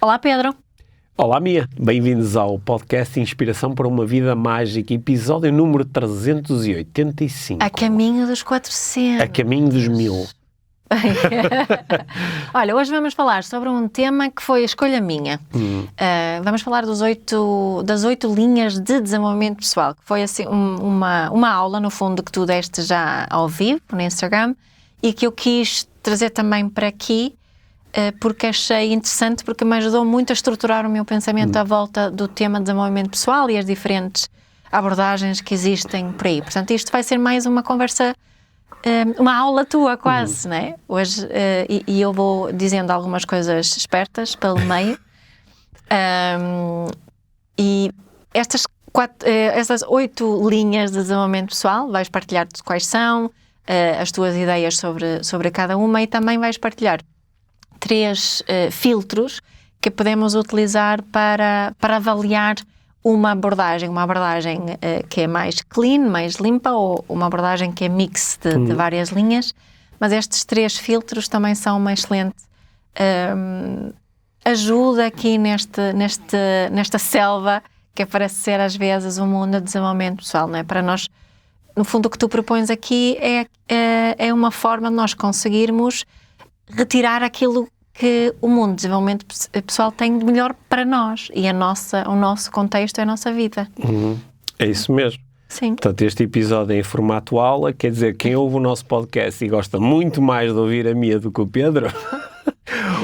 Olá, Pedro. Olá, Mia. Bem-vindos ao podcast Inspiração para uma Vida Mágica, episódio número 385. A caminho dos 400. A caminho dos 1000. Olha, hoje vamos falar sobre um tema que foi a escolha minha. Vamos falar das 8 linhas de desenvolvimento pessoal, que foi assim uma aula, no fundo, que tu deste já ao vivo no Instagram e que eu quis trazer também para aqui, porque achei interessante, porque me ajudou muito a estruturar o meu pensamento à volta do tema de desenvolvimento pessoal e as diferentes abordagens que existem por aí. Portanto, isto vai ser mais uma conversa, uma aula tua quase, não é? Hoje, e eu vou dizendo algumas coisas espertas pelo meio. E estas 8 linhas de desenvolvimento pessoal, vais partilhar quais são, as tuas ideias sobre cada uma, e também vais partilhar 3 filtros que podemos utilizar para avaliar uma abordagem que é mais clean, mais limpa, ou uma abordagem que é mix de várias linhas. Mas estes 3 filtros também são uma excelente ajuda aqui nesta selva que parece ser às vezes um mundo de desenvolvimento pessoal, não é? Para nós, no fundo, o que tu propões aqui é uma forma de nós conseguirmos retirar aquilo que o mundo de desenvolvimento pessoal tem de melhor para nós e o nosso contexto é a nossa vida. É isso mesmo. Sim. Portanto, este episódio é em formato aula, quer dizer, quem ouve o nosso podcast e gosta muito mais de ouvir a Mia do que o Pedro...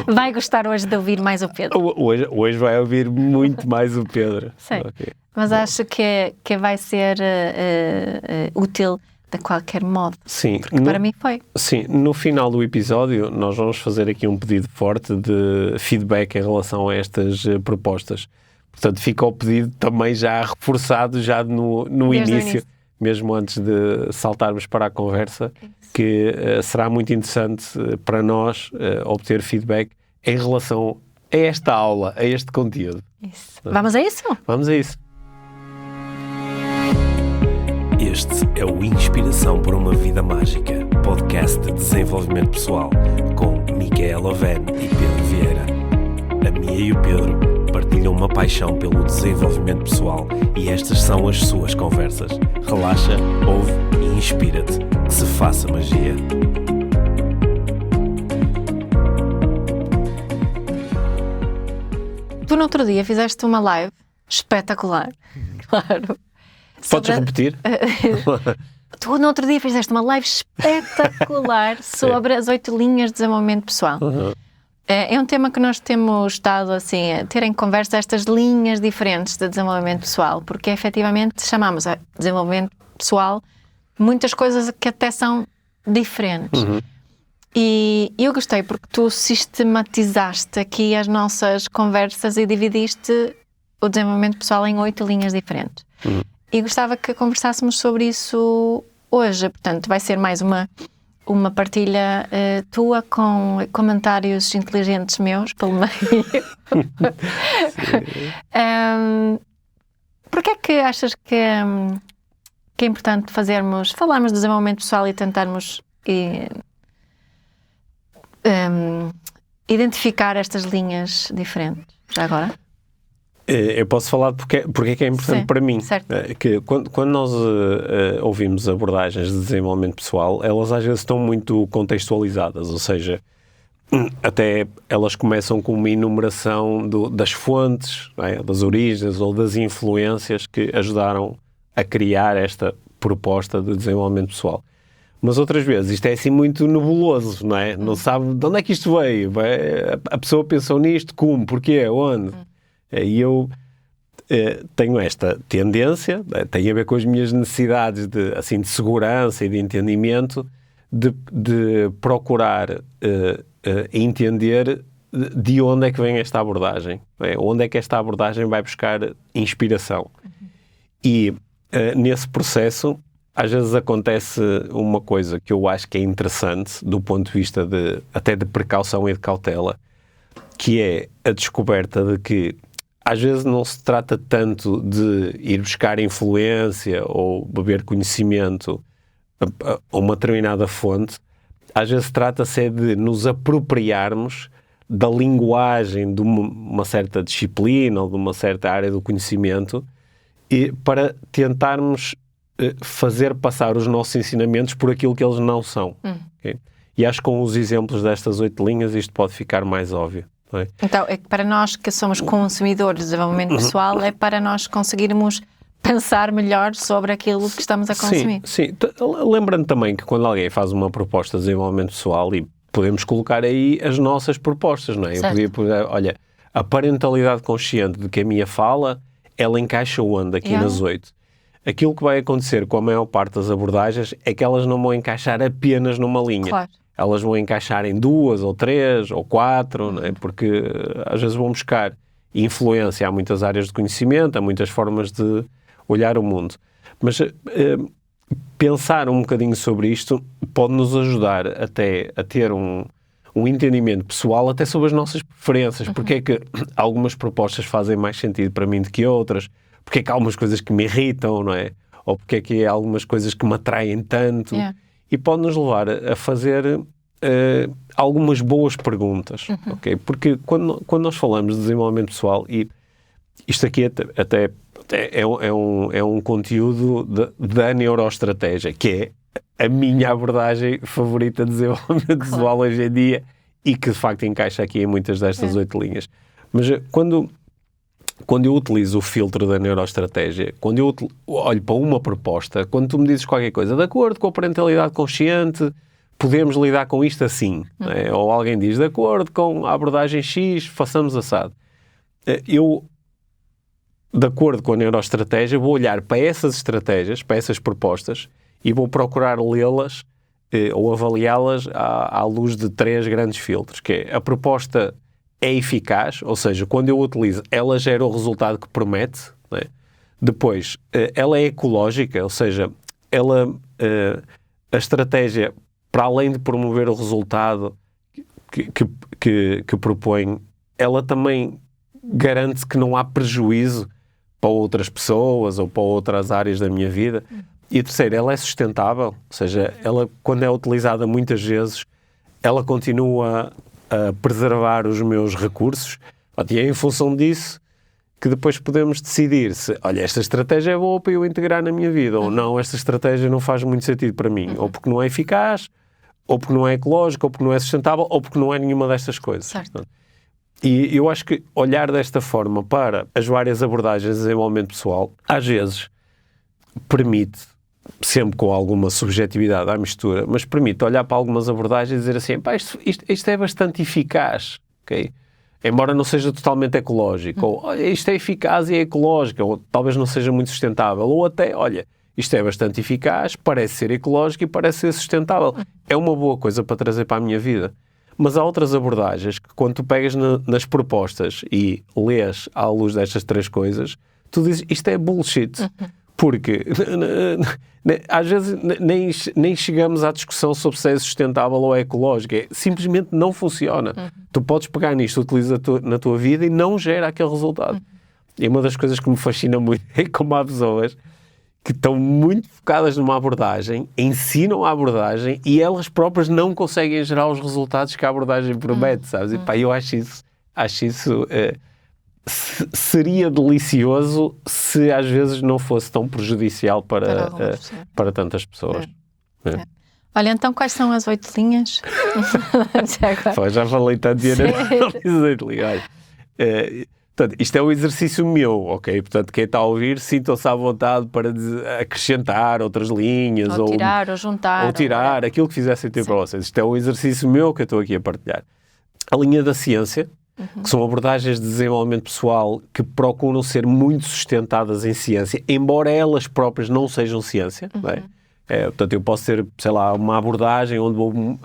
vai gostar hoje de ouvir mais o Pedro. Hoje vai ouvir muito mais o Pedro. Sim, okay. Mas acho que vai ser útil de qualquer modo. Sim, porque para mim foi. Sim, no final do episódio nós vamos fazer aqui um pedido forte de feedback em relação a estas propostas. Portanto, fica o pedido também já reforçado já no início, mesmo antes de saltarmos para a conversa, que será muito interessante para nós obter feedback em relação a esta aula, a este conteúdo. Isso. Vamos a isso? Vamos a isso. Este é o Inspiração para uma Vida Mágica, podcast de desenvolvimento pessoal, com Micaela Oven e Pedro Vieira. A Mia e o Pedro partilham uma paixão pelo desenvolvimento pessoal e estas são as suas conversas. Relaxa, ouve e inspira-te. Que se faça magia. Tu no outro dia fizeste uma live espetacular. Claro. Podes repetir? Tu no outro dia fizeste uma live espetacular sobre as 8 linhas de desenvolvimento pessoal. É um tema que nós temos estado assim, a ter em conversa, estas linhas diferentes de desenvolvimento pessoal, porque efetivamente chamamos a desenvolvimento pessoal muitas coisas que até são diferentes. E eu gostei porque tu sistematizaste aqui as nossas conversas e dividiste o desenvolvimento pessoal em 8 linhas diferentes. E gostava que conversássemos sobre isso hoje. Portanto, vai ser mais uma partilha tua com comentários inteligentes meus pelo meio. Porquê é que achas que é importante falarmos de desenvolvimento pessoal e tentarmos identificar estas linhas diferentes? Já agora? Eu posso falar porque é que é importante. Sim, para mim. Que quando nós ouvimos abordagens de desenvolvimento pessoal, elas às vezes estão muito contextualizadas, ou seja, até elas começam com uma enumeração das fontes, não é? Das origens ou das influências que ajudaram a criar esta proposta de desenvolvimento pessoal. Mas outras vezes isto é assim muito nebuloso, não é? Não sabe de onde é que isto veio. A pessoa pensou nisto, como, porquê, onde? E eu tenho esta tendência, tem a ver com as minhas necessidades de segurança e de entendimento, de procurar entender de onde é que vem esta abordagem, onde é que esta abordagem vai buscar inspiração. E nesse processo, às vezes acontece uma coisa que eu acho que é interessante do ponto de vista até de precaução e de cautela, que é a descoberta de que às vezes não se trata tanto de ir buscar influência ou beber conhecimento a uma determinada fonte, às vezes trata-se de nos apropriarmos da linguagem de uma certa disciplina ou de uma certa área do conhecimento e para tentarmos fazer passar os nossos ensinamentos por aquilo que eles não são. Okay? E acho que com os exemplos destas 8 linhas isto pode ficar mais óbvio. Não é? Então, é que para nós que somos consumidores de desenvolvimento pessoal, é para nós conseguirmos pensar melhor sobre aquilo que estamos a consumir. Sim. Lembrando também que quando alguém faz uma proposta de desenvolvimento pessoal, e podemos colocar aí as nossas propostas, não é? Certo. Eu podia, olha, a parentalidade consciente de que a minha fala, ela encaixa onde aqui nas 8? Aquilo que vai acontecer com a maior parte das abordagens é que elas não vão encaixar apenas numa linha. Claro. Elas vão encaixar em 2 ou 3 ou 4, não é? Porque às vezes vão buscar influência a muitas áreas de conhecimento, a muitas formas de olhar o mundo. Mas pensar um bocadinho sobre isto pode-nos ajudar até a ter um entendimento pessoal até sobre as nossas preferências. Porque é que algumas propostas fazem mais sentido para mim do que outras? Porque é que há algumas coisas que me irritam, não é? Ou porque é que há algumas coisas que me atraem tanto? E pode-nos levar a fazer algumas boas perguntas, ok? Porque quando nós falamos de desenvolvimento pessoal, e isto aqui até é um conteúdo da neuroestratégia, que é a minha abordagem favorita de desenvolvimento pessoal hoje em dia e que de facto encaixa aqui em muitas destas 8 linhas. Mas quando eu utilizo o filtro da neuroestratégia, quando eu olho para uma proposta, quando tu me dizes qualquer coisa, de acordo com a parentalidade consciente, podemos lidar com isto assim, não é? Ou alguém diz, de acordo com a abordagem X, façamos assado. Eu, de acordo com a neuroestratégia, vou olhar para essas estratégias, para essas propostas, e vou procurar lê-las ou avaliá-las à luz de 3 grandes filtros, que é a proposta é eficaz, ou seja, quando eu utilizo, ela gera o resultado que promete, não é? Depois, ela é ecológica, ou seja, a estratégia, para além de promover o resultado que propõe, ela também garante que não há prejuízo para outras pessoas ou para outras áreas da minha vida. E a terceira, ela é sustentável, ou seja, ela, quando é utilizada muitas vezes, ela continua a preservar os meus recursos, e é em função disso que depois podemos decidir se, olha, esta estratégia é boa para eu integrar na minha vida, ou não, esta estratégia não faz muito sentido para mim, ou porque não é eficaz, ou porque não é ecológico, ou porque não é sustentável, ou porque não é nenhuma destas coisas. Certo. E eu acho que olhar desta forma para as várias abordagens de desenvolvimento pessoal, às vezes permite, sempre com alguma subjetividade à mistura, mas permite olhar para algumas abordagens e dizer assim, pá, isto é bastante eficaz, ok? Embora não seja totalmente ecológico, ou olha, isto é eficaz e é ecológico, ou talvez não seja muito sustentável, ou até, olha, isto é bastante eficaz, parece ser ecológico e parece ser sustentável. É uma boa coisa para trazer para a minha vida. Mas há outras abordagens que, quando tu pegas nas propostas e lês à luz destas 3 coisas, tu dizes, isto é bullshit. Porque às vezes nem chegamos à discussão sobre se é sustentável ou é ecológico. Simplesmente não funciona. Tu podes pegar nisto, utiliza na tua vida e não gera aquele resultado. E uma das coisas que me fascina muito é como há pessoas que estão muito focadas numa abordagem, ensinam a abordagem e elas próprias não conseguem gerar os resultados que a abordagem promete, sabes? E pá, eu acho isso seria delicioso se às vezes não fosse tão prejudicial para tantas pessoas. Olha, então quais são as 8 linhas? Já falei tanto de olha, portanto, isto é um exercício meu, ok? Portanto, quem está a ouvir, sintam-se à vontade para acrescentar outras linhas. Ou tirar, ou juntar. Ou tirar, aquilo que fizer sentido para vocês. Isto é um exercício meu que eu estou aqui a partilhar. A linha da ciência, que são abordagens de desenvolvimento pessoal que procuram ser muito sustentadas em ciência, embora elas próprias não sejam ciência. Não é? Portanto, eu posso ter, sei lá, uma abordagem onde vou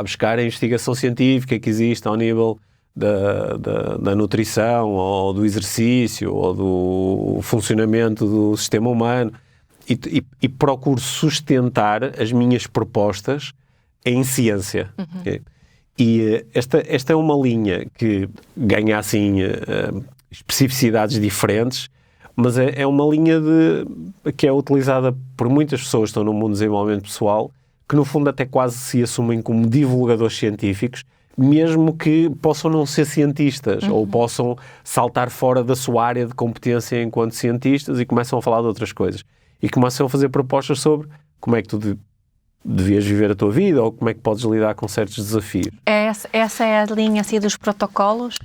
buscar a investigação científica que existe ao nível da nutrição, ou do exercício, ou do funcionamento do sistema humano, e procuro sustentar as minhas propostas em ciência. Okay? E esta é uma linha que ganha assim especificidades diferentes, mas é uma linha que é utilizada por muitas pessoas que estão no mundo do desenvolvimento pessoal, que no fundo até quase se assumem como divulgadores científicos, mesmo que possam não ser cientistas ou possam saltar fora da sua área de competência enquanto cientistas e começam a falar de outras coisas. E começam a fazer propostas sobre como é que tu devias viver a tua vida ou como é que podes lidar com certos desafios. Essa é a linha assim, dos protocolos?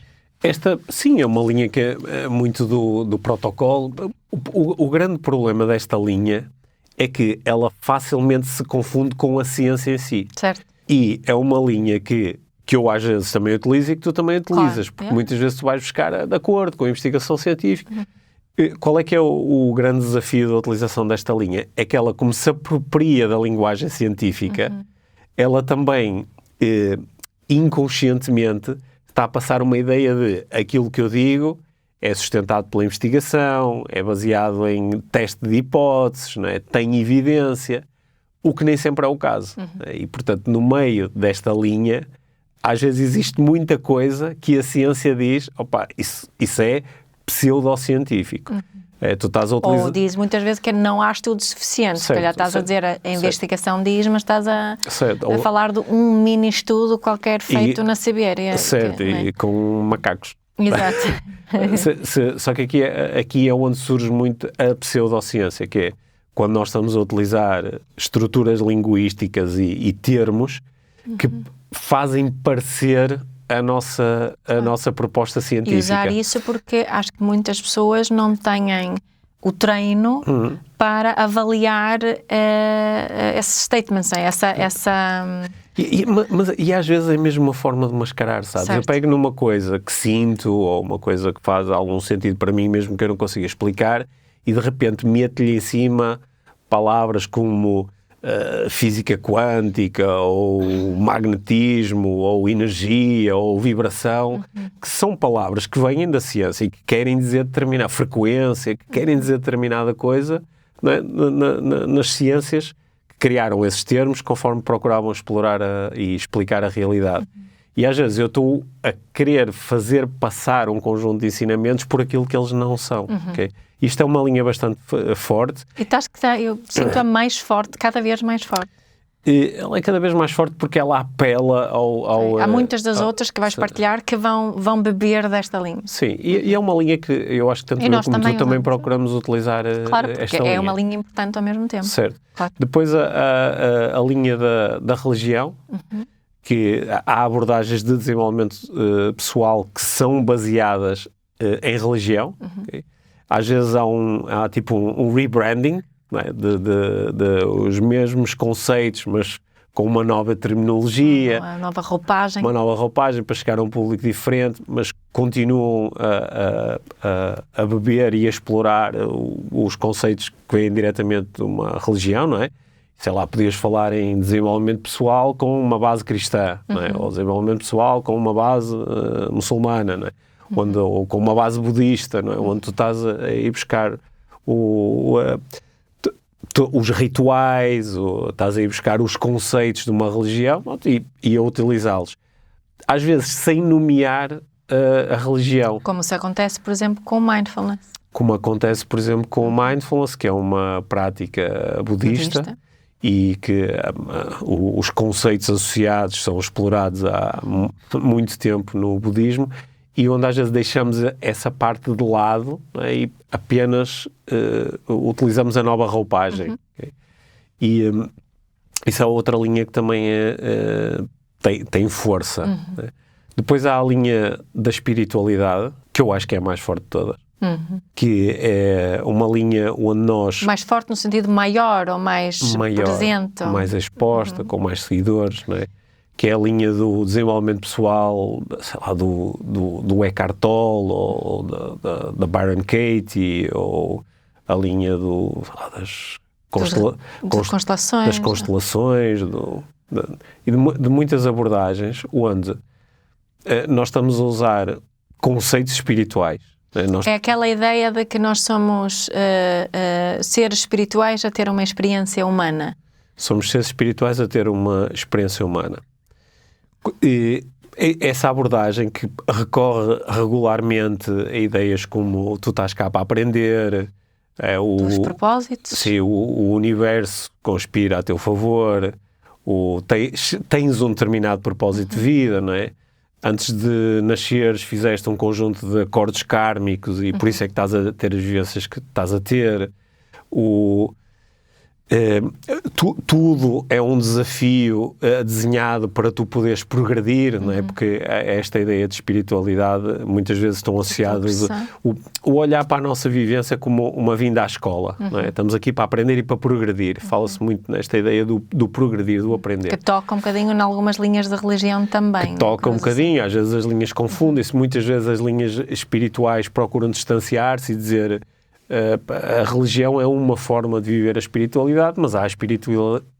Esta, sim, é uma linha que é muito do protocolo. O grande problema desta linha é que ela facilmente se confunde com a ciência em si. Certo. E é uma linha que eu às vezes também utilizo e que tu também utilizas, claro, porque muitas vezes tu vais buscar de acordo com a investigação científica. Qual é que é o grande desafio da utilização desta linha? É que ela, como se apropria da linguagem científica, ela também, inconscientemente, está a passar uma ideia de aquilo que eu digo é sustentado pela investigação, é baseado em teste de hipóteses, não é? Tem evidência, o que nem sempre é o caso. E, portanto, no meio desta linha, às vezes existe muita coisa que a ciência diz, opa, isso é pseudocientífico. Tu estás a utilizar... Ou diz muitas vezes que não há estudos suficientes. Se calhar estás a dizer, a investigação diz, mas estás a falar de um mini estudo qualquer feito na Sibéria. Certo, e com macacos. Exato. Só que aqui é onde surge muito a pseudociência, que é quando nós estamos a utilizar estruturas linguísticas e termos que fazem parecer a nossa proposta científica. E usar isso porque acho que muitas pessoas não têm o treino para avaliar esses statements, E às vezes é mesmo uma forma de mascarar, sabes? Certo. Eu pego numa coisa que sinto ou uma coisa que faz algum sentido para mim, mesmo que eu não consiga explicar, e de repente meto-lhe em cima palavras como física quântica ou magnetismo ou energia ou vibração, que são palavras que vêm da ciência e que querem dizer determinada frequência, que querem dizer determinada coisa, né? Nas ciências que criaram esses termos conforme procuravam explorar e explicar a realidade. E às vezes eu estou a querer fazer passar um conjunto de ensinamentos por aquilo que eles não são. Okay? Isto é uma linha bastante forte. E acho que eu sinto-a mais forte, cada vez mais forte. Ela é cada vez mais forte porque ela apela ao há muitas das outras que vais partilhar que vão beber desta linha. Sim, e é uma linha que eu acho que tanto eu como tu também procuramos utilizar claro, esta linha. É uma linha importante ao mesmo tempo. Certo. Claro. Depois a linha da religião, que há abordagens de desenvolvimento pessoal que são baseadas em religião. Okay? Às vezes há tipo um rebranding, não é? de os mesmos conceitos, mas com uma nova terminologia. Uma nova roupagem. Uma nova roupagem para chegar a um público diferente, mas continuam a beber e a explorar os conceitos que vêm diretamente de uma religião, não é? Sei lá, podias falar em desenvolvimento pessoal com uma base cristã, não é? Ou desenvolvimento pessoal com uma base muçulmana, não é? Ou com uma base budista, não é? Onde tu estás a ir buscar os rituais, estás a ir buscar os conceitos de uma religião e a utilizá-los. Às vezes sem nomear a religião. Como se acontece, por exemplo, com o mindfulness. Como acontece, por exemplo, com o mindfulness, que é uma prática budista. E que os conceitos associados são explorados há muito tempo no budismo e onde às vezes deixamos essa parte de lado, né, e apenas utilizamos a nova roupagem. Okay? E isso é outra linha que também tem força. Né? Depois há a linha da espiritualidade, que eu acho que é a mais forte de todas. Que é uma linha onde nós... Mais forte no sentido maior ou mais presente? Mais exposta, com mais seguidores, não é? Que é a linha do desenvolvimento pessoal, sei lá, do Eckhart Tolle, ou da Byron Katie, ou a linha das constelações, e de muitas abordagens, onde nós estamos a usar conceitos espirituais. É aquela ideia de que nós somos seres espirituais a ter uma experiência humana. Somos seres espirituais a ter uma experiência humana. E essa abordagem que recorre regularmente a ideias como tu estás cá para aprender, os propósitos. Sim, o universo conspira a teu favor, tens um determinado propósito de vida, não é? Antes de nasceres fizeste um conjunto de acordos kármicos e por isso é que estás a ter as vivências que estás a ter. Tudo é um desafio desenhado para tu poderes progredir, não é? Porque esta ideia de espiritualidade muitas vezes estão associadas o olhar para a nossa vivência como uma vinda à escola, não é? Estamos aqui para aprender e para progredir. Fala-se muito nesta ideia do progredir, do aprender. Que toca um bocadinho em algumas linhas da religião também. Que toca um bocadinho, às vezes as linhas confundem-se, muitas vezes as linhas espirituais procuram distanciar-se e dizer... a religião é uma forma de viver a espiritualidade, mas há a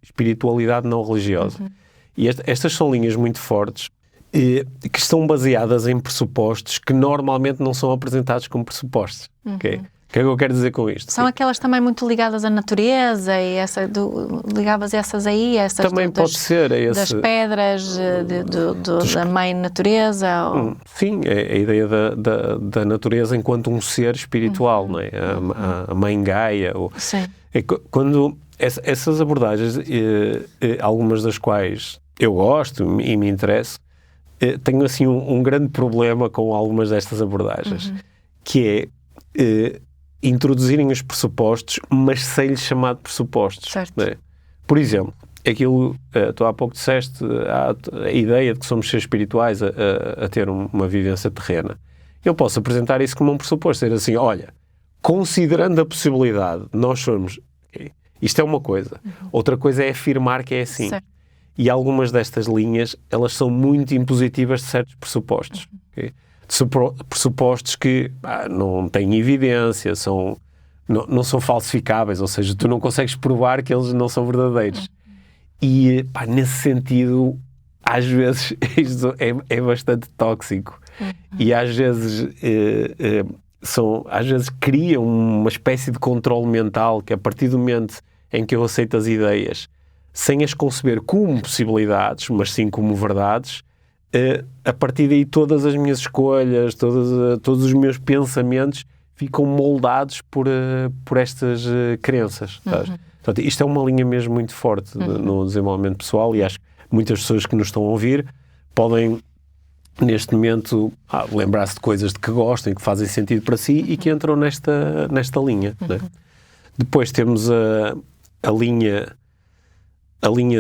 espiritualidade não religiosa. E estas são linhas muito fortes que estão baseadas em pressupostos que normalmente não são apresentados como pressupostos. Okay? O que é que eu quero dizer com isto? São aquelas também muito ligadas à natureza e ligavas essas aí, essas também pode ser das pedras da mãe natureza? Ou... Sim, é a ideia da natureza enquanto um ser espiritual, não é? A mãe Gaia. Sim. Quando essas abordagens, algumas das quais eu gosto e me interesso, tenho assim um grande problema com algumas destas abordagens, que é introduzirem os pressupostos, mas sem lhes chamar de pressupostos. Né? Por exemplo, aquilo, tu há pouco disseste, a ideia de que somos seres espirituais a ter uma vivência terrena. Eu posso apresentar isso como um pressuposto, dizer assim, olha, considerando a possibilidade, nós somos... Isto é uma coisa. Outra coisa é afirmar que é assim. Certo. E algumas destas linhas, elas são muito impositivas de certos pressupostos. Okay? Pressupostos que não têm evidência, não são falsificáveis, ou seja, tu não consegues provar que eles não são verdadeiros. E, nesse sentido, às vezes, isto é bastante tóxico. E às vezes, às vezes criam uma espécie de controle mental que, a partir do momento em que eu aceito as ideias, sem as conceber como possibilidades, mas sim como verdades, a partir daí todas as minhas escolhas, todos os meus pensamentos ficam moldados por estas crenças. Portanto, isto é uma linha mesmo muito forte no desenvolvimento pessoal e acho que muitas pessoas que nos estão a ouvir podem, neste momento, lembrar-se de coisas de que gostam, que fazem sentido para si e que entram nesta linha. Né? Depois temos a linha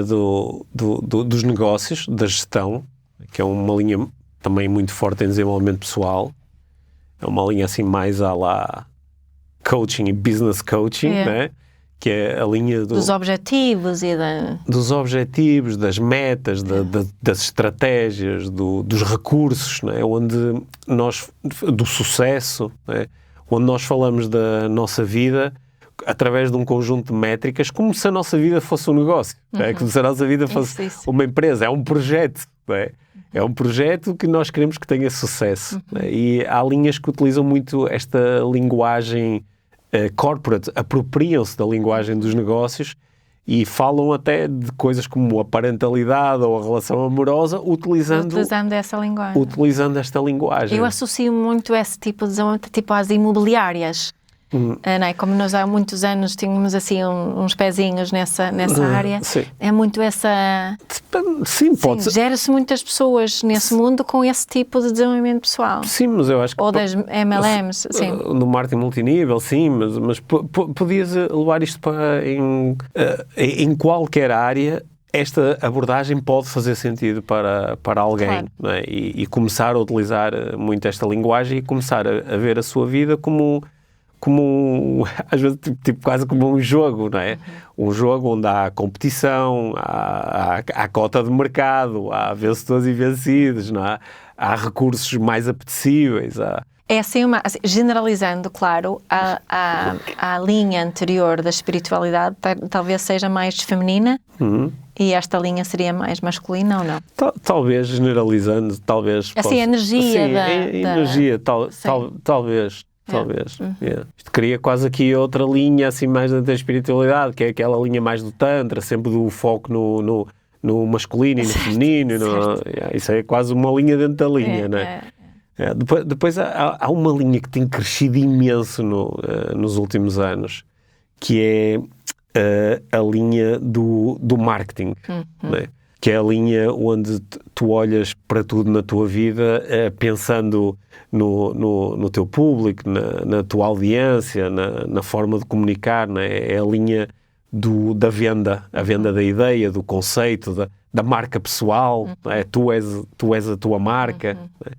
dos negócios, da gestão, que é uma linha também muito forte em desenvolvimento pessoal. É uma linha assim mais à lá coaching e business coaching, né? Que é a linha dos objetivos e dos objetivos, das metas, das estratégias, dos recursos, né? Do sucesso, né? Onde nós falamos da nossa vida através de um conjunto de métricas, como se a nossa vida fosse um negócio, né? Como se a nossa vida fosse uma empresa, é um projeto, né? É um projeto que nós queremos que tenha sucesso. Né? E há linhas que utilizam muito esta linguagem corporate, apropriam-se da linguagem dos negócios e falam até de coisas como a parentalidade ou a relação amorosa utilizando essa linguagem. Utilizando esta linguagem. Eu associo muito esse tipo de tipo às imobiliárias. Não é? Como nós há muitos anos tínhamos assim uns pezinhos nessa área, sim. É muito essa... Sim, pode ser. Gera-se muitas pessoas nesse mundo com esse tipo de desenvolvimento pessoal. Sim, mas eu acho que... Ou das MLMs, sim. No marketing multinível, sim, mas podias levar isto em qualquer área. Esta abordagem pode fazer sentido para alguém, claro. Não é? E começar a utilizar muito esta linguagem e começar a ver a sua vida como às vezes quase como um jogo, não é? Um jogo onde há competição, há cota de mercado, há vencedores e vencidos, não é? Há recursos mais apetecíveis. É assim, generalizando, claro, a linha anterior da espiritualidade talvez seja mais feminina e esta linha seria mais masculina ou não? Talvez, generalizando, talvez... Assim, a energia energia, talvez... Talvez. Isto cria quase aqui outra linha assim mais da espiritualidade, que é aquela linha mais do Tantra, sempre do foco no masculino e no feminino. Isso é quase uma linha dentro da linha, não é? Depois há uma linha que tem crescido imenso nos últimos anos, que é a linha do marketing, né? Que é a linha onde tu olhas para tudo na tua vida pensando no teu público, na tua audiência, na forma de comunicar, né? É a linha da venda, a venda da ideia, do conceito, da marca pessoal, né? Tu és a tua marca, né?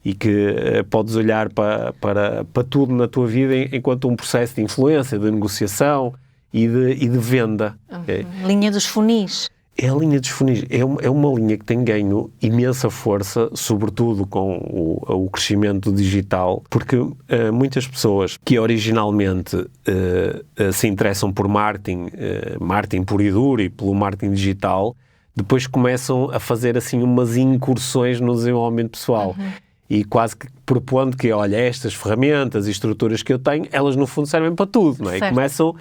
E que podes olhar para tudo na tua vida enquanto um processo de influência, de negociação e de venda. Okay? Linha dos funis. É a linha dos funis. É uma linha que tem ganho imensa força, sobretudo com o crescimento digital, porque muitas pessoas que originalmente se interessam por marketing puro e duro e pelo marketing digital, depois começam a fazer assim umas incursões no desenvolvimento pessoal. E quase que propondo que, olha, estas ferramentas e estruturas que eu tenho, elas no fundo servem para tudo, não é? E começam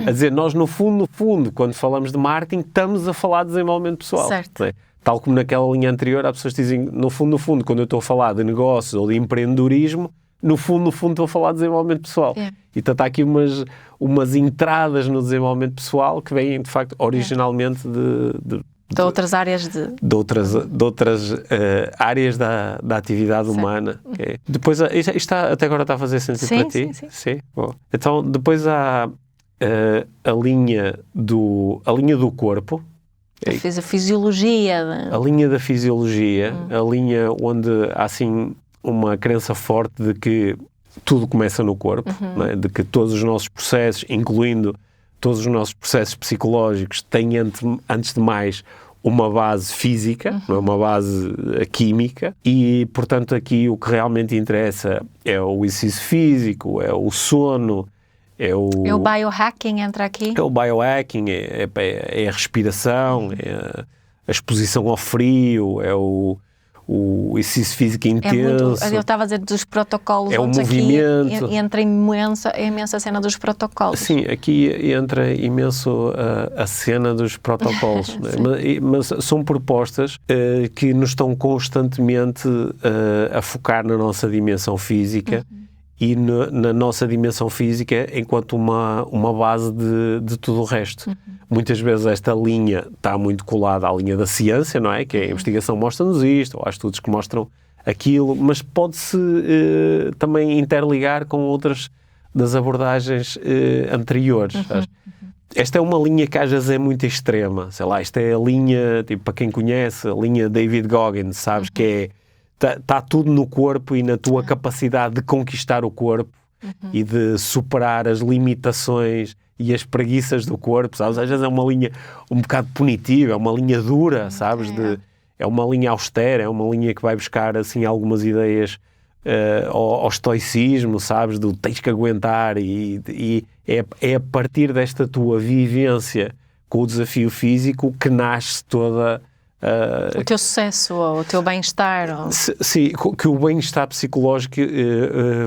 a dizer, nós no fundo, quando falamos de marketing, estamos a falar de desenvolvimento pessoal. Não é? Tal como naquela linha anterior, há pessoas que dizem, no fundo, quando eu estou a falar de negócios ou de empreendedorismo, no fundo, estou a falar de desenvolvimento pessoal. E então está aqui umas entradas no desenvolvimento pessoal que vêm, de facto, originalmente de outras áreas de outras áreas da atividade humana. Okay. Depois, isto até agora está a fazer sentido para ti? Sim. Bom. Então, depois há a linha do corpo. A fisiologia. A linha da fisiologia, a linha onde há, assim, uma crença forte de que tudo começa no corpo, não é? De que todos os nossos processos, incluindo todos os nossos processos psicológicos, têm, antes de mais, uma base física, não é? Uma base química, e, portanto, aqui o que realmente interessa é o exercício físico, é o sono, é o biohacking, entra aqui? É o biohacking, é a respiração, é a exposição ao frio, é o exercício físico intenso. Eu estava a dizer dos protocolos. É o movimento. Aqui entra imensa cena dos protocolos. Sim, aqui entra imenso a cena dos protocolos. Né? mas são propostas que nos estão constantemente a focar na nossa dimensão física e na nossa dimensão física enquanto uma base de tudo o resto. Muitas vezes esta linha está muito colada à linha da ciência, não é? Que a investigação mostra-nos isto, ou há estudos que mostram aquilo, mas pode-se também interligar com outras das abordagens anteriores. Esta é uma linha que às vezes é muito extrema, sei lá, esta é a linha, tipo, para quem conhece, a linha David Goggins, sabes, que é está tudo no corpo e na tua capacidade de conquistar o corpo e de superar as limitações e as preguiças do corpo, sabes? Às vezes é uma linha um bocado punitiva, é uma linha dura, sabes? É uma linha austera, é uma linha que vai buscar, assim, algumas ideias ao estoicismo, sabes? Do tens que aguentar e é a partir desta tua vivência com o desafio físico que nasce toda... o teu sucesso, ou o teu bem-estar. Sim, que o bem-estar psicológico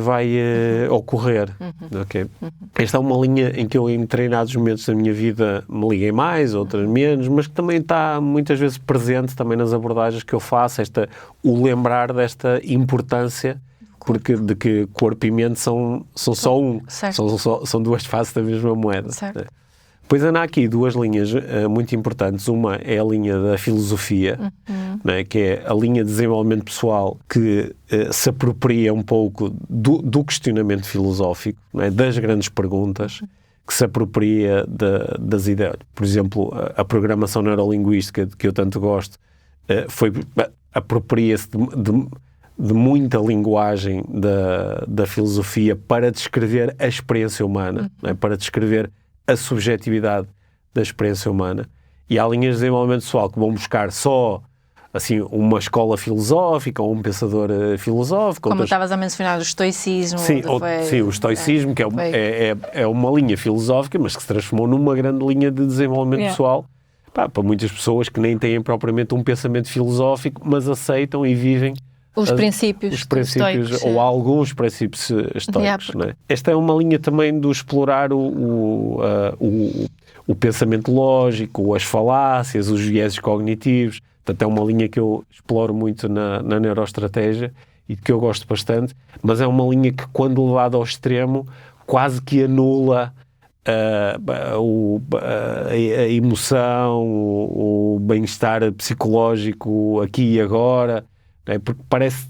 vai ocorrer. Okay? Esta é uma linha em que eu, em determinados momentos da minha vida, me liguei mais, outras menos, mas que também está muitas vezes presente também nas abordagens que eu faço, o lembrar desta importância, porque de que corpo e mente são só um, são duas faces da mesma moeda. Certo. Pois há aqui duas linhas muito importantes. Uma é a linha da filosofia, né, que é a linha de desenvolvimento pessoal que se apropria um pouco do questionamento filosófico, né, das grandes perguntas, que se apropria das ideias. Por exemplo, a programação neurolinguística, de que eu tanto gosto, apropria-se de muita linguagem da filosofia para descrever a experiência humana, né, para descrever a subjetividade da experiência humana. E há linhas de desenvolvimento pessoal que vão buscar só, assim, uma escola filosófica ou um pensador filosófico. Como estavas a mencionar, o estoicismo. Sim, o estoicismo, que é uma linha filosófica, mas que se transformou numa grande linha de desenvolvimento pessoal, para muitas pessoas que nem têm propriamente um pensamento filosófico, mas aceitam e vivem os princípios estoicos, ou alguns princípios estoicos. Né? Esta é uma linha também do explorar o pensamento lógico, as falácias, os vieses cognitivos. Portanto, é uma linha que eu exploro muito na neuroestratégia e que eu gosto bastante, mas é uma linha que, quando levada ao extremo, quase que anula a emoção, o bem-estar psicológico aqui e agora, não é? Porque parece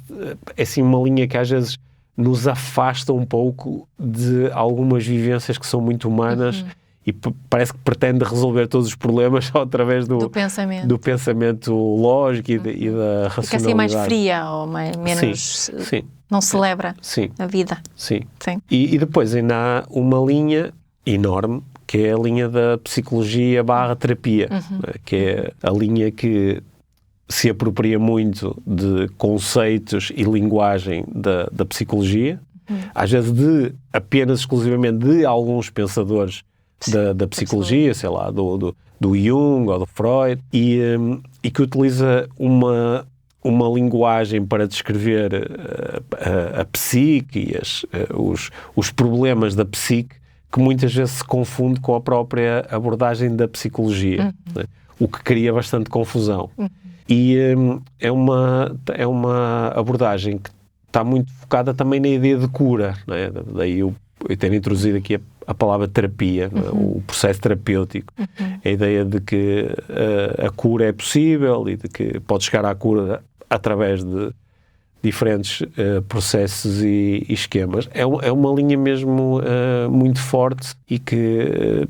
assim uma linha que às vezes nos afasta um pouco de algumas vivências que são muito humanas e parece que pretende resolver todos os problemas só através do pensamento lógico e da racionalidade. Fica assim mais fria ou menos... Sim. Não celebra a vida. Sim. E depois ainda há uma linha enorme, que é a linha da psicologia/terapia, que é a linha que se apropria muito de conceitos e linguagem da psicologia, às vezes apenas exclusivamente de alguns pensadores da psicologia, sei lá, do Jung ou do Freud, e que utiliza uma linguagem para descrever a psique e os problemas da psique que muitas vezes se confunde com a própria abordagem da psicologia, né? O que cria bastante confusão. E é uma abordagem que está muito focada também na ideia de cura, né? Daí eu ter introduzido aqui a palavra terapia, né? O processo terapêutico, a ideia de que a cura é possível e de que pode chegar à cura através de diferentes processos e esquemas. É uma linha mesmo muito forte e que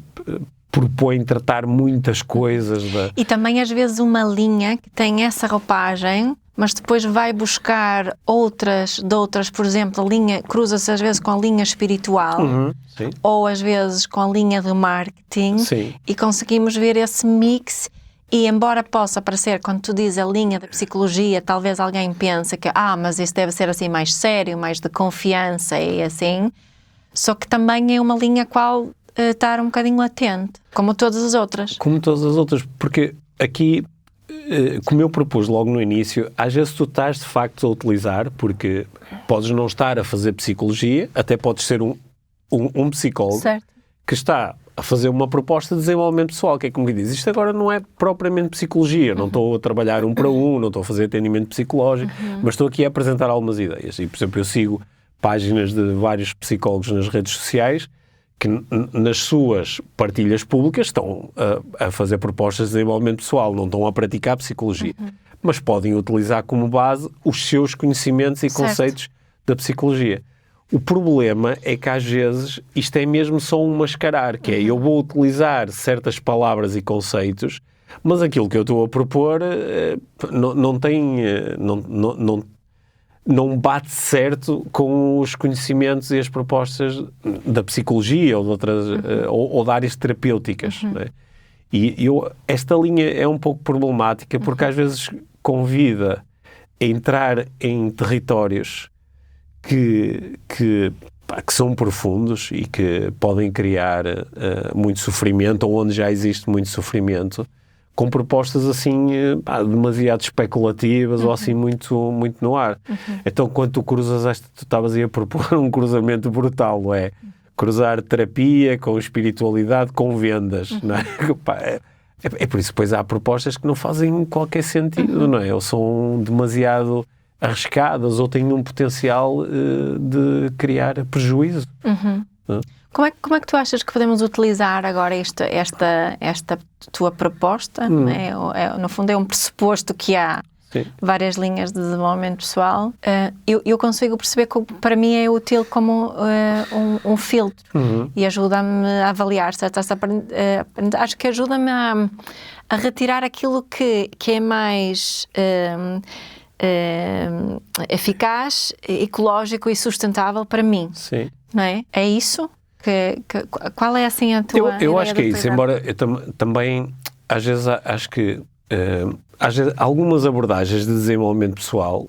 propõe tratar muitas coisas. E também às vezes uma linha que tem essa roupagem, mas depois vai buscar outras, por exemplo, a linha cruza-se às vezes com a linha espiritual, ou às vezes com a linha do marketing, e conseguimos ver esse mix. E embora possa parecer, quando tu dizes a linha da psicologia, talvez alguém pense que, mas isso deve ser assim mais sério, mais de confiança e assim, só que também é uma linha a qual estar um bocadinho atento, como todas as outras. Como todas as outras, porque aqui, como eu propus logo no início, às vezes tu estás de facto a utilizar, porque podes não estar a fazer psicologia, até podes ser um psicólogo que está a fazer uma proposta de desenvolvimento pessoal, que é como que diz, isto agora não é propriamente psicologia, não estou a trabalhar não estou a fazer atendimento psicológico, mas estou aqui a apresentar algumas ideias. E, por exemplo, eu sigo páginas de vários psicólogos nas redes sociais que nas suas partilhas públicas estão a fazer propostas de desenvolvimento pessoal, não estão a praticar psicologia, mas podem utilizar como base os seus conhecimentos e conceitos da psicologia. O problema é que às vezes isto é mesmo só um mascarar, que é eu vou utilizar certas palavras e conceitos, mas aquilo que eu estou a propor não bate certo com os conhecimentos e as propostas da psicologia ou de outras, ou de áreas terapêuticas. Né? E esta linha é um pouco problemática porque às vezes convida a entrar em territórios que são profundos e que podem criar muito sofrimento, ou onde já existe muito sofrimento, com propostas assim demasiado especulativas ou assim muito no ar. Então, quando tu cruzas tu estavas a propor um cruzamento brutal, não é? Cruzar terapia com espiritualidade, com vendas, não é? É por isso que depois há propostas que não fazem qualquer sentido, não é? Ou são demasiado arriscadas ou têm um potencial de criar prejuízo. Como é que tu achas que podemos utilizar agora esta tua proposta? Né? No fundo é um pressuposto que há várias linhas de desenvolvimento pessoal. Eu consigo perceber que para mim é útil como um filtro e ajuda-me a avaliar certas acho que ajuda-me a retirar aquilo que é mais eficaz, ecológico e sustentável para mim. Sim. Não é? É isso? Qual é assim a tua Eu acho que é isso, embora eu também às vezes acho que às vezes, algumas abordagens de desenvolvimento pessoal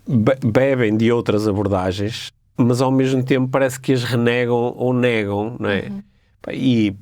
bebem de outras abordagens, mas ao mesmo tempo parece que as renegam ou negam, não é? E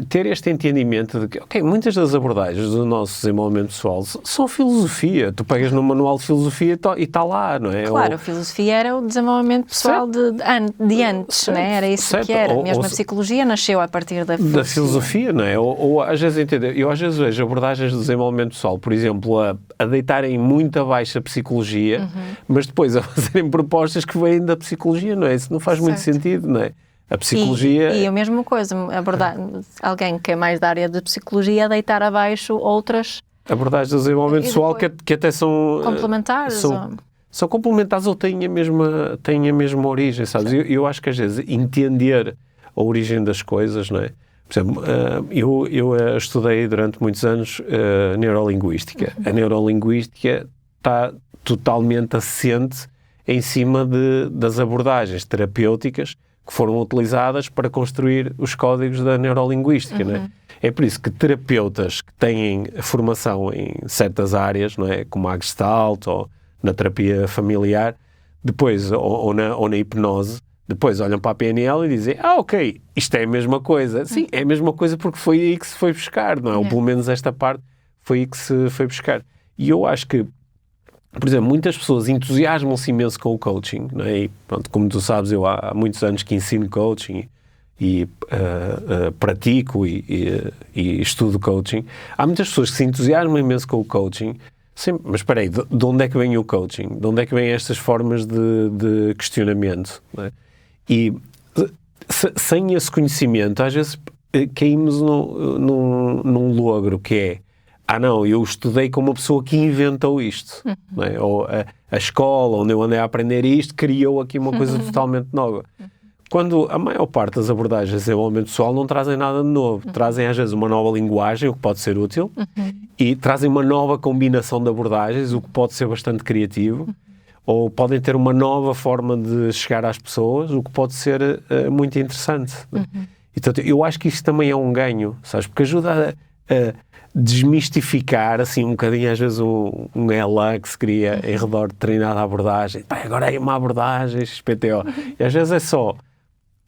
ter este entendimento de que, muitas das abordagens do nosso desenvolvimento pessoal são filosofia. Tu pegas no manual de filosofia e está lá, não é? Claro, a filosofia era o desenvolvimento pessoal de antes, não é? Era isso que era. Mesmo a psicologia nasceu a partir da filosofia. Da filosofia, não é? Ou às vezes, eu às vezes vejo abordagens de desenvolvimento pessoal, por exemplo, a deitarem muito abaixo a psicologia, mas depois a fazerem propostas que vêm da psicologia, não é? Isso não faz muito sentido, não é? A psicologia... E a mesma coisa, abordar alguém que é mais da área de psicologia, deitar abaixo outras... Abordagens de desenvolvimento pessoal que até são... Complementares? São complementares ou têm a mesma origem, sabes? Eu acho que às vezes entender a origem das coisas, não é? Por exemplo, eu estudei durante muitos anos neurolinguística. A neurolinguística está totalmente assente em cima das abordagens terapêuticas que foram utilizadas para construir os códigos da neurolinguística, não é? É por isso que terapeutas que têm formação em certas áreas, não é? Como a Gestalt ou na terapia familiar, depois, ou na hipnose, depois olham para a PNL e dizem, ok, isto é a mesma coisa. Sim, é a mesma coisa porque foi aí que se foi buscar, não é? Ou pelo menos esta parte foi aí que se foi buscar. E eu acho que, por exemplo, muitas pessoas entusiasmam-se imenso com o coaching, não é? E, pronto, como tu sabes, eu há muitos anos que ensino coaching e pratico e estudo coaching. Há muitas pessoas que se entusiasmam imenso com o coaching. Sim, mas espera aí, de onde é que vem o coaching? De onde é que vêm estas formas de questionamento? Não é? E sem esse conhecimento, às vezes caímos num logro que é não, eu estudei com uma pessoa que inventou isto. Não é? Ou a escola onde eu andei a aprender isto criou aqui uma coisa totalmente nova. Quando a maior parte das abordagens de desenvolvimento pessoal não trazem nada de novo. Trazem às vezes uma nova linguagem, o que pode ser útil, e trazem uma nova combinação de abordagens, o que pode ser bastante criativo, ou podem ter uma nova forma de chegar às pessoas, o que pode ser muito interessante. Então, eu acho que isto também é um ganho, sabes? Porque ajuda a desmistificar, assim, um bocadinho, às vezes, um ELA que se cria em redor de determinada abordagem. Agora é uma abordagem XPTO. E às vezes é só...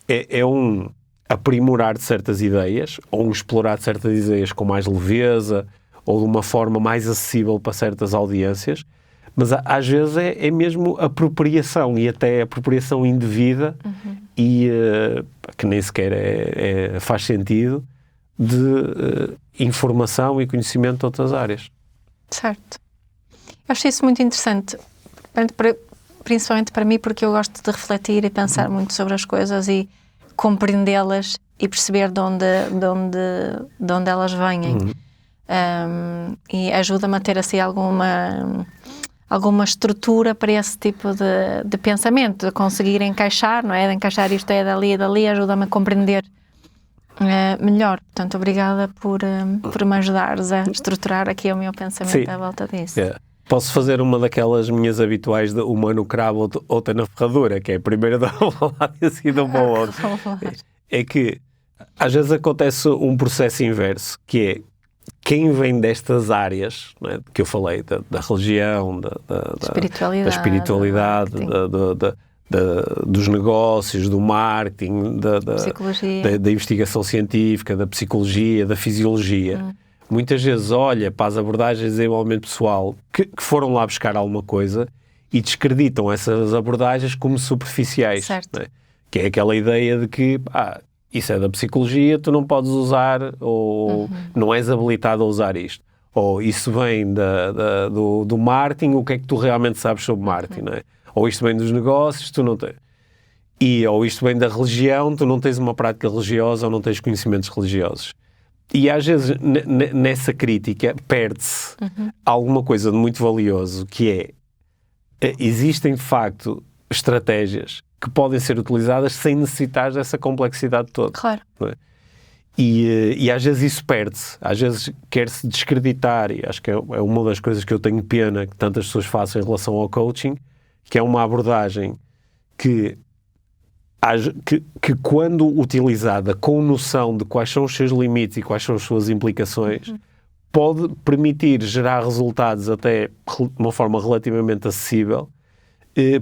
É um aprimorar de certas ideias, ou um explorar de certas ideias com mais leveza, ou de uma forma mais acessível para certas audiências, mas às vezes é mesmo apropriação, e até apropriação indevida, e que nem sequer faz sentido, de informação e conhecimento de outras áreas. Certo. Eu achei isso muito interessante, principalmente para mim, porque eu gosto de refletir e pensar muito sobre as coisas e compreendê-las e perceber de onde elas vêm. E ajuda-me a ter assim alguma estrutura para esse tipo de pensamento, de conseguir encaixar, não é? De encaixar isto dali, ajuda-me a compreender melhor. Portanto, obrigada por me ajudares a estruturar aqui o meu pensamento à volta disso. Posso fazer uma daquelas minhas habituais de uma no cravo, outra na ferradura, que é a primeira da lá e a seguir uma outra. É que às vezes acontece um processo inverso, que é quem vem destas áreas, não é, que eu falei, da religião, da espiritualidade, dos negócios, do marketing, da investigação científica, da psicologia, da fisiologia. Muitas vezes olha para as abordagens de desenvolvimento pessoal que foram lá buscar alguma coisa e descreditam essas abordagens como superficiais. Não é? Que é aquela ideia de que isso é da psicologia, tu não podes usar, ou não és habilitado a usar isto. Ou isso vem do marketing, o que é que tu realmente sabes sobre marketing, não é? Ou isto vem dos negócios, tu não tens. Ou isto vem da religião, tu não tens uma prática religiosa ou não tens conhecimentos religiosos. E às vezes nessa crítica perde-se alguma coisa de muito valioso, que existem de facto estratégias que podem ser utilizadas sem necessitar dessa complexidade toda. Claro. Não é? E às vezes isso perde-se, às vezes quer-se descreditar, e acho que é uma das coisas que eu tenho pena que tantas pessoas façam em relação ao coaching, que é uma abordagem que quando utilizada com noção de quais são os seus limites e quais são as suas implicações, pode permitir gerar resultados até de uma forma relativamente acessível,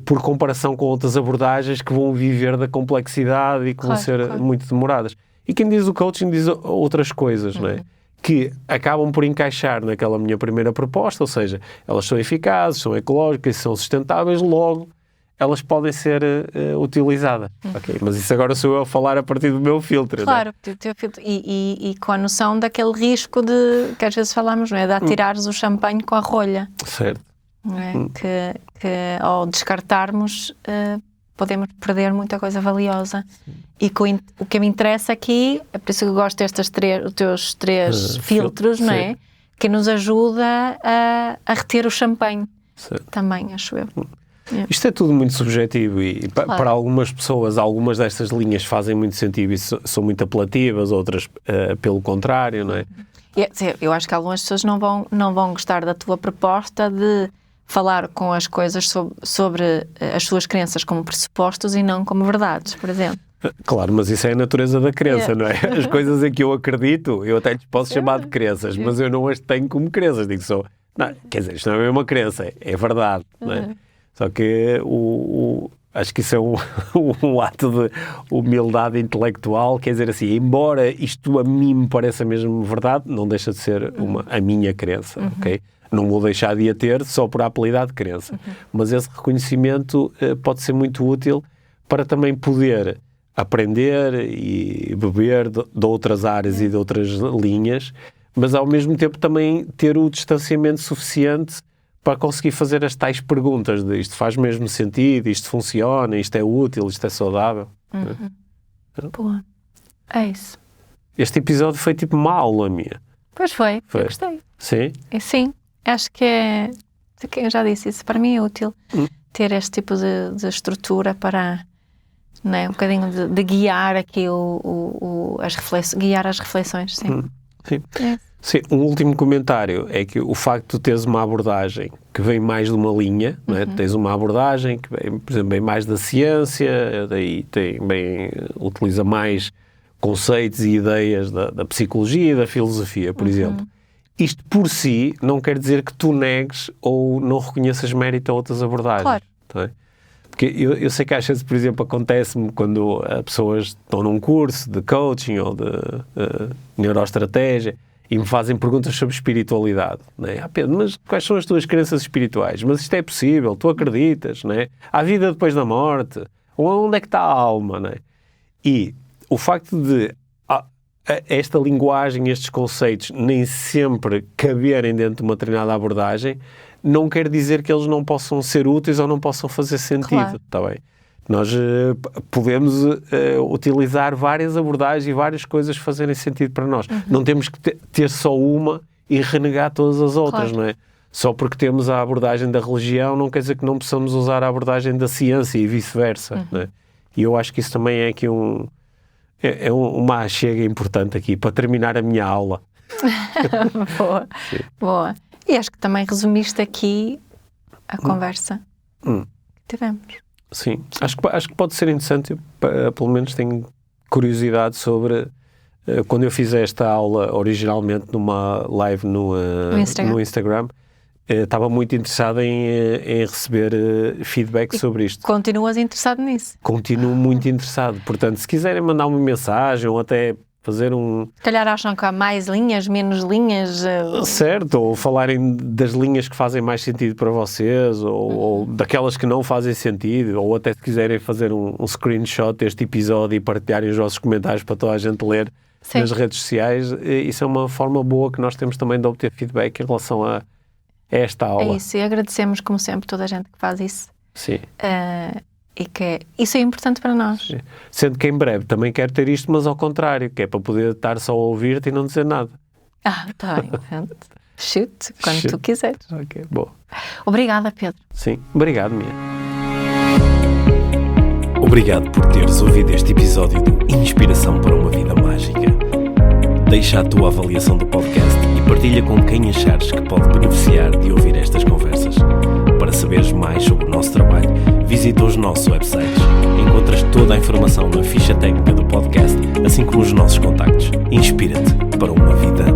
por comparação com outras abordagens que vão viver da complexidade e que vão ser muito demoradas. E quem diz o coaching diz outras coisas, não é? Que acabam por encaixar naquela minha primeira proposta, ou seja, elas são eficazes, são ecológicas, são sustentáveis, logo elas podem ser utilizadas. Okay, mas isso agora sou eu a falar a partir do meu filtro. Claro, do teu filtro. E com a noção daquele risco que às vezes falamos, não é? De atirares o champanhe com a rolha. Certo. Não é? Que ao descartarmos, podemos perder muita coisa valiosa. E o que me interessa aqui, é por isso que eu gosto destes os teus 3 filtros, não é? Que nos ajuda a reter o champanhe. Também, acho eu. Isto é tudo muito subjetivo e para algumas pessoas, algumas destas linhas fazem muito sentido e são muito apelativas, outras pelo contrário, não é? Eu acho que algumas pessoas não vão gostar da tua proposta de falar com as coisas sobre as suas crenças como pressupostos e não como verdades, por exemplo. Claro, mas isso é a natureza da crença, não é? As coisas em que eu acredito, eu até lhes posso chamar de crenças, mas eu não as tenho como crenças. Digo só, não, quer dizer, isto não é uma crença, é verdade, não é? Só que acho que isso é um ato de humildade intelectual, quer dizer assim, embora isto a mim me pareça mesmo verdade, não deixa de ser a minha crença, ok? Não vou deixar de a ter só por apelidar de crença. Mas esse reconhecimento pode ser muito útil para também poder aprender e beber de outras áreas e de outras linhas, mas ao mesmo tempo também ter o distanciamento suficiente para conseguir fazer as tais perguntas de isto faz mesmo sentido, isto funciona, isto é útil, isto é saudável. Boa. É isso. Este episódio foi tipo uma aula minha. Pois foi. Eu gostei. Sim? Sim. Acho que eu já disse isso, para mim é útil ter este tipo de estrutura para, não é, um bocadinho de guiar aqui guiar as reflexões, sim. Sim. Sim, um último comentário é que o facto de teres uma abordagem que vem mais de uma linha, não é? Tens uma abordagem que vem, por exemplo, bem mais da ciência, daí utiliza mais conceitos e ideias da psicologia e da filosofia, por exemplo. Isto por si não quer dizer que tu negues ou não reconheças mérito a outras abordagens. Claro. Não é? Porque eu sei que às vezes, por exemplo, acontece-me quando as pessoas estão num curso de coaching ou de neuroestratégia e me fazem perguntas sobre espiritualidade. Não é? Pedro, mas quais são as tuas crenças espirituais? Mas isto é possível? Tu acreditas? Não é? Há vida depois da morte? Ou onde é que está a alma? Não é? E o facto de esta linguagem, estes conceitos, nem sempre caberem dentro de uma determinada abordagem, não quer dizer que eles não possam ser úteis ou não possam fazer sentido. Claro. Tá bem? Nós podemos utilizar várias abordagens e várias coisas fazerem sentido para nós. Não temos que ter só uma e renegar todas as outras, claro. Não é? Só porque temos a abordagem da religião não quer dizer que não possamos usar a abordagem da ciência e vice-versa. Não é? E eu acho que isso também é aqui uma achega importante aqui, para terminar a minha aula. Boa, boa. E acho que também resumiste aqui a conversa que tivemos. Sim, acho que pode ser interessante, pelo menos tenho curiosidade sobre, quando eu fiz esta aula originalmente numa live no Instagram, estava muito interessado em receber feedback sobre isto. Continuas interessado nisso? Continuo muito interessado. Portanto, se quiserem mandar uma mensagem ou até fazer se calhar acham que há mais linhas, menos linhas... Certo, ou falarem das linhas que fazem mais sentido para vocês, ou daquelas que não fazem sentido, ou até se quiserem fazer um screenshot deste episódio e partilharem os vossos comentários para toda a gente ler nas redes sociais. Isso é uma forma boa que nós temos também de obter feedback em relação a esta aula. É isso, e agradecemos como sempre toda a gente que faz isso. Sim. E que isso é importante para nós. Sim. Sendo que em breve também quero ter isto, mas ao contrário, que é para poder estar só a ouvir-te e não dizer nada. Está bem. Chute, quando tu quiseres. Ok, bom. Obrigada, Pedro. Sim, obrigado, Mia. Obrigado por teres ouvido este episódio de Inspiração para uma Vida Mágica. Deixa a tua avaliação do podcast e partilha com quem achares que pode beneficiar de ouvir estas conversas. Para saberes mais sobre o nosso trabalho, visita os nossos websites. Encontras toda a informação na ficha técnica do podcast, assim como os nossos contactos. Inspira-te para uma vida